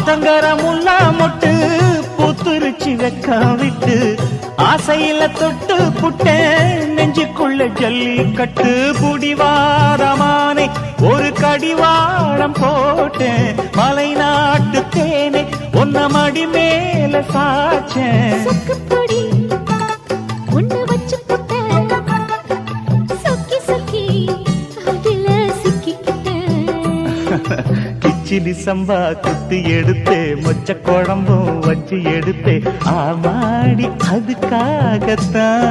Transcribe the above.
ஆத்தங்கர முல்லா மொட்டு பூத்துருச்சி வெக்க விட்டு ஆசையில தொட்டு புட்டேன் நெஞ்சுக்குள்ள ஜல்லிக்கட்டு புடிவாரமானே ஒரு கடிவாளம் போட்டேன் மலை நாட்டு தேனே ஒன்ன மடி மேல சாச்சேன் கிச்சிலி சம்பா குத்தி எடுத்தே மொச்ச குழம்பும் வச்சு எடுத்தே ஆமாடி அதுக்காகத்தான்